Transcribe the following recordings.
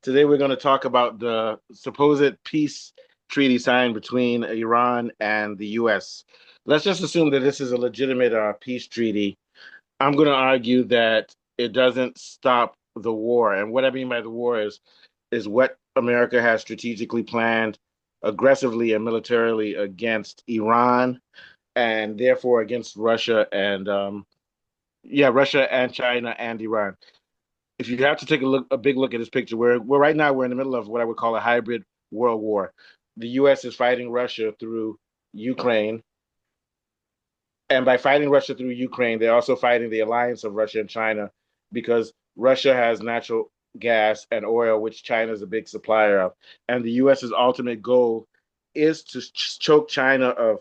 Today we're going to talk about the supposed peace treaty signed between Iran and the U.S. Let's just assume that this is a legitimate peace treaty. I'm going to argue that it doesn't stop the war, and what I mean by the war is what America has strategically planned aggressively and militarily against Iran, and therefore against Russia and Russia and China and Iran. If you have to take a big look at this picture, we're right now we're in the middle of what I would call a hybrid world war. The U.S. is fighting Russia through Ukraine, and by fighting Russia through Ukraine, they're also fighting the alliance of Russia and China because Russia has natural gas and oil, which China is a big supplier of, and the U.S.'s ultimate goal is to choke China of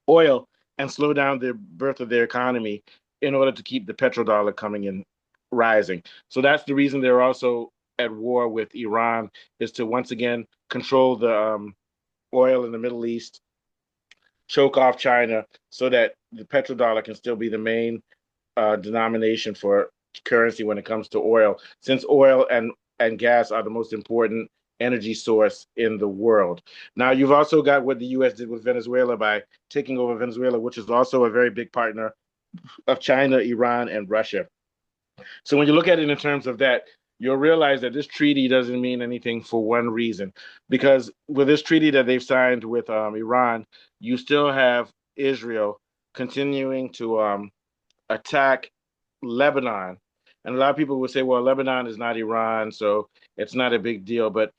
oil and slow down the birth of their economy in order to keep the petrodollar coming in rising. So that's the reason they're also at war with Iran, is to once again control the oil in the Middle East, choke off China so that the petrodollar can still be the main denomination for currency when it comes to oil, since oil and gas are the most important energy source in the world. Now, you've also got what the U.S. did with Venezuela by taking over Venezuela, which is also a very big partner of China, Iran, and Russia. So when you look at it in terms of that, you'll realize that this treaty doesn't mean anything for one reason, because with this treaty that they've signed with Iran, you still have Israel continuing to attack Lebanon. And a lot of people will say, well, Lebanon is not Iran, so it's not a big deal. But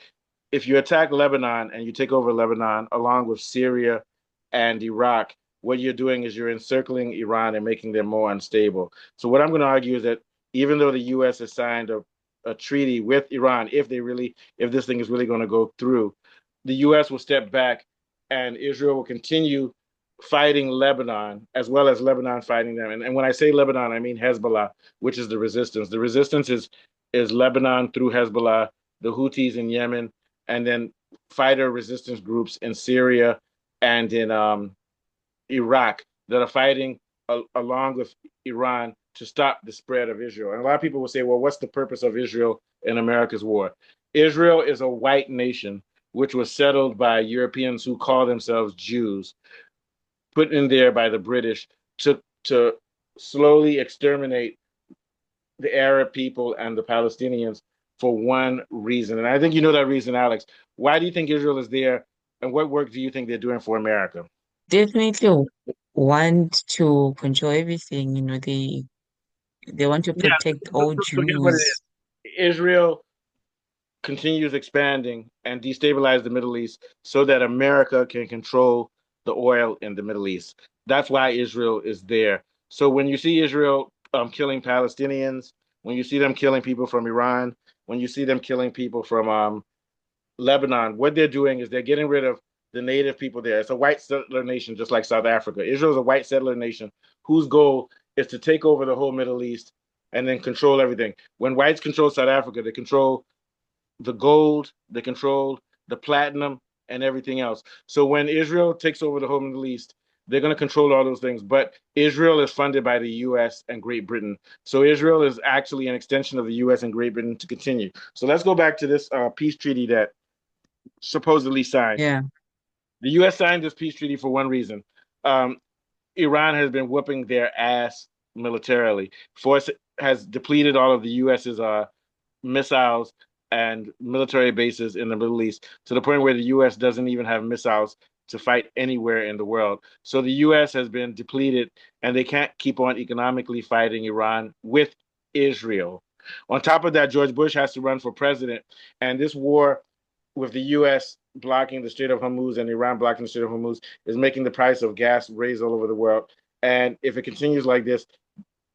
if you attack Lebanon and you take over Lebanon along with Syria and Iraq, what you're doing is you're encircling Iran and making them more unstable. So what I'm going to argue is that even though the U.S. has signed a treaty with Iran, if this thing is really going to go through, the U.S. will step back and Israel will continue fighting Lebanon as well as Lebanon fighting them. And when I say Lebanon, I mean Hezbollah, which is the resistance. The resistance is Lebanon through Hezbollah, the Houthis in Yemen, and then fighter resistance groups in Syria and in Iraq that are fighting along with Iran to stop the spread of Israel. And a lot of people will say, well, what's the purpose of Israel in America's war? Israel is a white nation which was settled by Europeans who call themselves Jews, put in there by the British to slowly exterminate the Arab people and the Palestinians for one reason. And I think you know that reason, Alex. Why do you think Israel is there? And what work do you think they're doing for America? Definitely want to control everything. They want to Yeah, protect so, all so here's what it Jews. is. Israel continues expanding and destabilize the Middle East so that America can control the oil in the Middle East. That's why Israel is there. So when you see Israel killing Palestinians, when you see them killing people from Iran, when you see them killing people from Lebanon, what they're doing is they're getting rid of the native people there. It's a white settler nation, just like South Africa. Israel is a white settler nation whose goal is to take over the whole Middle East and then control everything. When whites control South Africa, they control the gold, they control the platinum, and everything else. So when Israel takes over the whole Middle East, they're going to control all those things. But Israel is funded by the U.S. and Great Britain. So Israel is actually an extension of the U.S. and Great Britain to continue. So let's go back to this peace treaty that supposedly signed. Yeah, The U.S. signed this peace treaty for one reason. Um, Iran has been whooping their ass militarily. Force has depleted all of the U.S.'s missiles and military bases in the Middle East to the point where the U.S. doesn't even have missiles to fight anywhere in the world. So the U.S. has been depleted, and they can't keep on economically fighting Iran with Israel. On top of that, George Bush has to run for president, and this war with the U.S. blocking the Strait of Hormuz and Iran blocking the Strait of Hormuz is making the price of gas raise all over the world. And if it continues like this,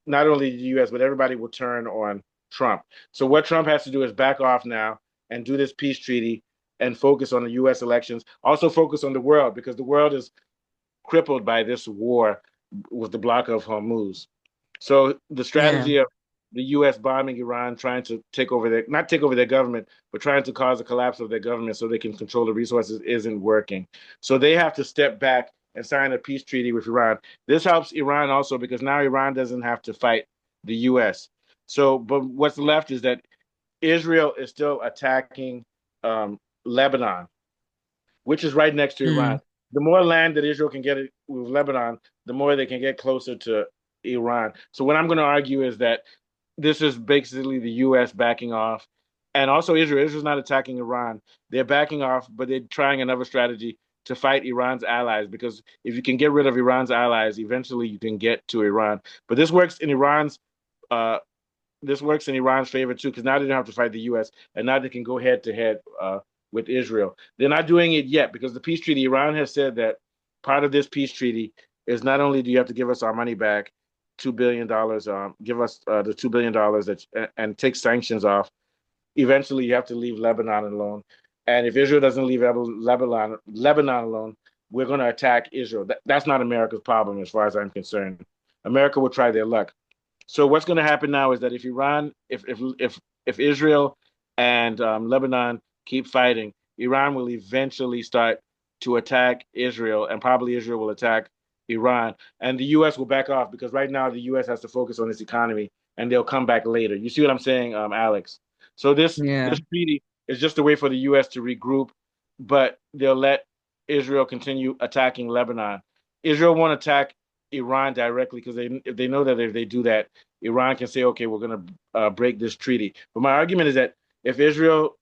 not only the U.S. but everybody will turn on Trump. So what Trump has to do is back off now and do this peace treaty and focus on the U.S. elections. Also focus on the world because the world is crippled by this war with the block of Hormuz. So the yeah, strategy of the U.S. bombing Iran, trying to take over their not take over their government, but trying to cause a collapse of their government so they can control the resources isn't working. So they have to step back and sign a peace treaty with Iran. This helps Iran also because now Iran doesn't have to fight the U.S. So, but what's left is that Israel is still attacking Lebanon, which is right next to Mm, Iran. The more land that Israel can get with Lebanon, the more they can get closer to Iran. So what I'm going to argue is that this is basically the U.S. backing off, and also Israel. Israel's not attacking Iran; they're backing off, but they're trying another strategy to fight Iran's allies. Because if you can get rid of Iran's allies, eventually you can get to Iran. But uh, this works in Iran's favor too, because now they don't have to fight the U.S. and now they can go head to head with Israel. They're not doing it yet because the peace treaty. Iran has said that part of this peace treaty is not only do you have to give us our money back, $2 billion, give us the $2 billion and take sanctions off. Eventually, you have to leave Lebanon alone, and if Israel doesn't leave Lebanon alone, we're going to attack Israel. That's not America's problem, as far as I'm concerned. America will try their luck. So what's going to happen now is that if Iran, if Israel and Lebanon keep fighting, Iran will eventually start to attack Israel, and probably Israel will attack Iran, and the U.S. will back off because right now the U.S. has to focus on its economy, and they'll come back later. You see what I'm saying, Alex? So yeah. this treaty is just a way for the U.S. to regroup, but they'll let Israel continue attacking Lebanon. Israel won't attack Iran directly because if they know that if they do that, Iran can say, okay, we're going to break this treaty. But my argument is that if Israel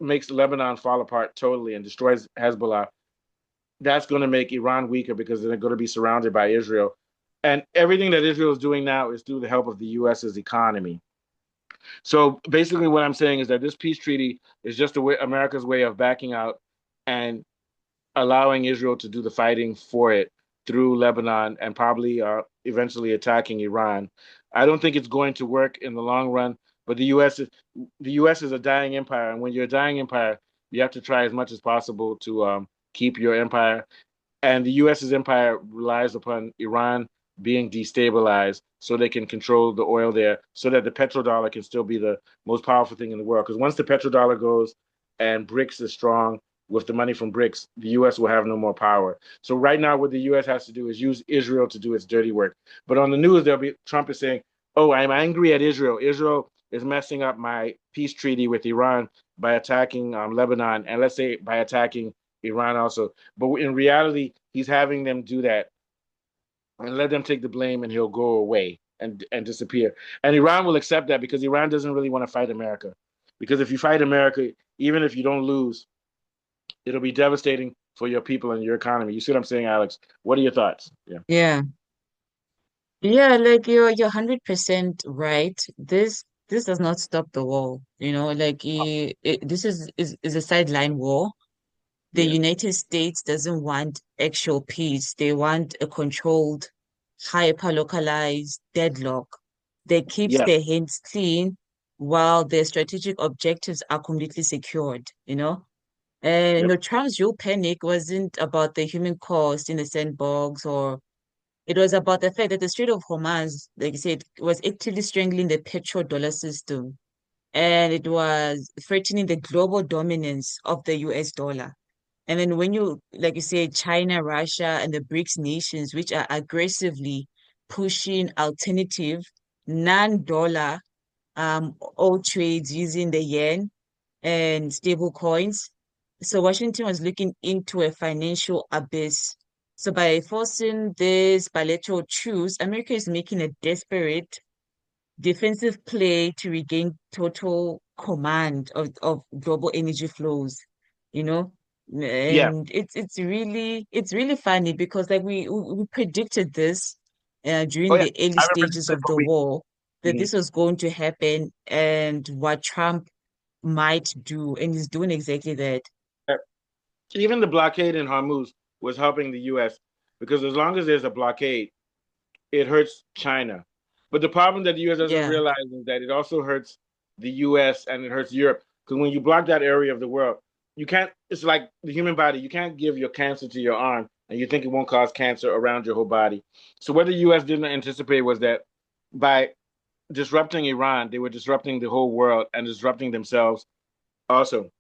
makes Lebanon fall apart totally and destroys Hezbollah, that's going to make Iran weaker because they're going to be surrounded by Israel. And everything that Israel is doing now is through the help of the U.S.'s economy. So basically, what I'm saying is that this peace treaty is just America's way of backing out and allowing Israel to do the fighting for it through Lebanon and probably eventually attacking Iran. I don't think it's going to work in the long run, but the U.S. is a dying empire, and when you're a dying empire, you have to try as much as possible to keep your empire. And the U.S.'s empire relies upon Iran being destabilized so they can control the oil there, so that the petrodollar can still be the most powerful thing in the world. Because once the petrodollar goes and BRICS is strong with the money from BRICS, the U.S. will have no more power. So right now, what the U.S. has to do is use Israel to do its dirty work. But on the news, Trump is saying, "Oh, I'm angry at Israel. Israel is messing up my peace treaty with Iran by attacking Lebanon, and let's say by attacking Iran also." But in reality, he's having them do that and let them take the blame, and he'll go away and disappear. And Iran will accept that because Iran doesn't really want to fight America. Because if you fight America, even if you don't lose, it'll be devastating for your people and your economy. You see what I'm saying, Alex? What are your thoughts? Yeah. Yeah. Yeah, like you're 100% right. This does not stop the war. Like this is a sideline war. The Yeah. United States doesn't want actual peace. They want a controlled, hyper-localized deadlock that keeps Yeah. their hands clean while their strategic objectives are completely secured. And Yep. Trump's real panic wasn't about the human cost in the sandbox, or it was about the fact that the Strait of Hormuz, like you said, was actively strangling the petrodollar system, and it was threatening the global dominance of the US dollar. And then when you, like you say, China, Russia, and the BRICS nations, which are aggressively pushing alternative non-dollar oil trades using the yen and stable coins. So Washington was looking into a financial abyss. So by forcing this bilateral truce, America is making a desperate defensive play to regain total command of global energy flows, you know? Yeah. And it's really funny because like we predicted this Oh, during yeah. the early I've been predicting stages this of for the weeks. war that Mhm. this was going to happen and what Trump might do, and he's doing exactly that. Even the blockade in Hormuz was helping the U.S. because as long as there's a blockade, it hurts China. But the problem that the US doesn't Yeah. realize is that it also hurts the US and it hurts Europe. Because when you block that area of the world, you can't, it's like the human body, you can't give your cancer to your arm and you think it won't cause cancer around your whole body. So what the US didn't anticipate was that by disrupting Iran, they were disrupting the whole world and disrupting themselves also.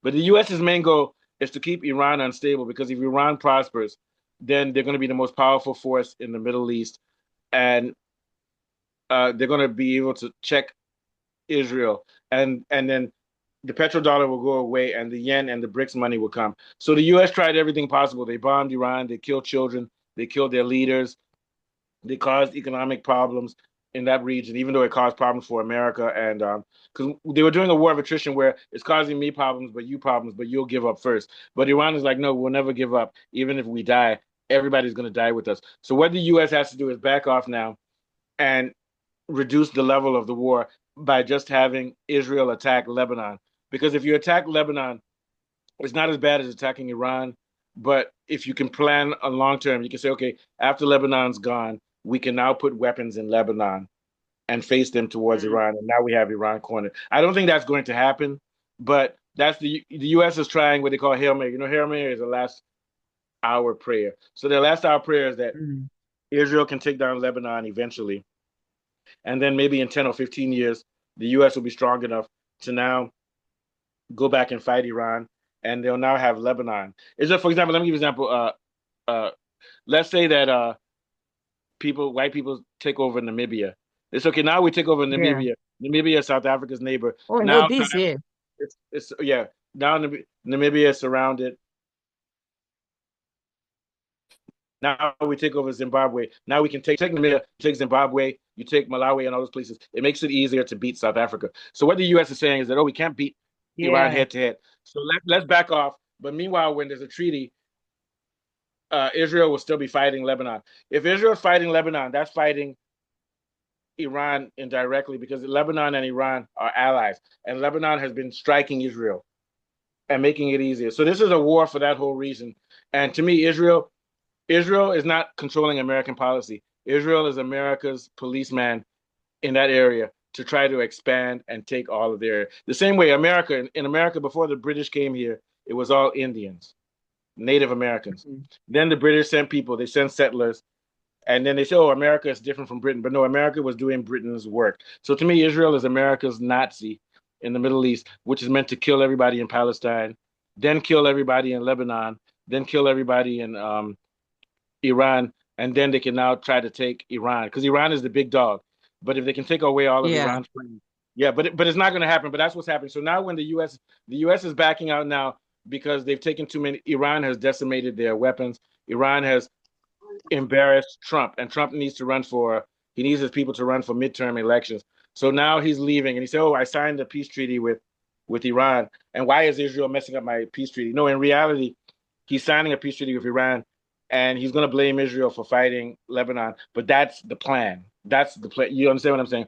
But the US's main goal is to keep Iran unstable because if Iran prospers, then they're going to be the most powerful force in the Middle East and they're going to be able to check Israel, and then the petrodollar will go away, and the yen and the BRICS money will come. So the U.S. tried everything possible. They bombed Iran. They killed children. They killed their leaders. They caused economic problems in that region, even though it caused problems for America. And because they were doing a war of attrition where it's causing me problems, but you'll give up first. But Iran is like, no, we'll never give up. Even if we die, everybody's going to die with us. So what the U.S. has to do is back off now and reduce the level of the war by just having Israel attack Lebanon. Because if you attack Lebanon, it's not as bad as attacking Iran. But if you can plan a long term, you can say, okay, after Lebanon's gone, we can now put weapons in Lebanon and face them towards Mm. Iran. And now we have Iran cornered. I don't think that's going to happen, but that's the U.S. is trying what they call Hail Mary. You know, Hail Mary is a last hour prayer. So the last hour prayer is that Mm. Israel can take down Lebanon eventually. And then maybe in 10 or 15 years, the U.S. will be strong enough to now go back and fight Iran, and they'll now have Lebanon. Is just, for example, let me give you an example. Let's say that white people take over Namibia. It's okay. Now we take over Yeah. Namibia. Namibia is South Africa's neighbor. Oh, no Now bees, yeah. it's yeah. Now Namibia is surrounded. Now we take over Zimbabwe. Now we can take Namibia, take Zimbabwe, you take Malawi and all those places. It makes it easier to beat South Africa. So what the U.S. is saying is that, oh, we can't beat Iran Yeah. head to head. So let's back off. But meanwhile, when there's a treaty, Israel will still be fighting Lebanon. If Israel is fighting Lebanon, that's fighting Iran indirectly because Lebanon and Iran are allies, and Lebanon has been striking Israel and making it easier. So this is a war for that whole reason. And to me, Israel is not controlling American policy. Israel is America's policeman in that area to try to expand and take all of their. The same way in America before the British came here, it was all Indians, Native Americans. Mm. Then the British sent people, they sent settlers, and then they say, oh, America is different from Britain. But no, America was doing Britain's work. So to me, Israel is America's Nazi in the Middle East, which is meant to kill everybody in Palestine, then kill everybody in Lebanon, then kill everybody in Iran, and then they can now try to take Iran because Iran is the big dog. But if they can take away all of Yeah. Iran's friends, yeah, but it's not going to happen. But that's what's happening. So now when the U.S. is backing out now because they've taken too many. Iran has decimated their weapons. Iran has embarrassed Trump, and Trump needs to run for. He needs his people to run for midterm elections. So now he's leaving, and he said, "Oh, I signed a peace treaty with Iran. And why is Israel messing up my peace treaty?" No, in reality, he's signing a peace treaty with Iran, and he's going to blame Israel for fighting Lebanon. But that's the plan. That's the plan. You understand what I'm saying?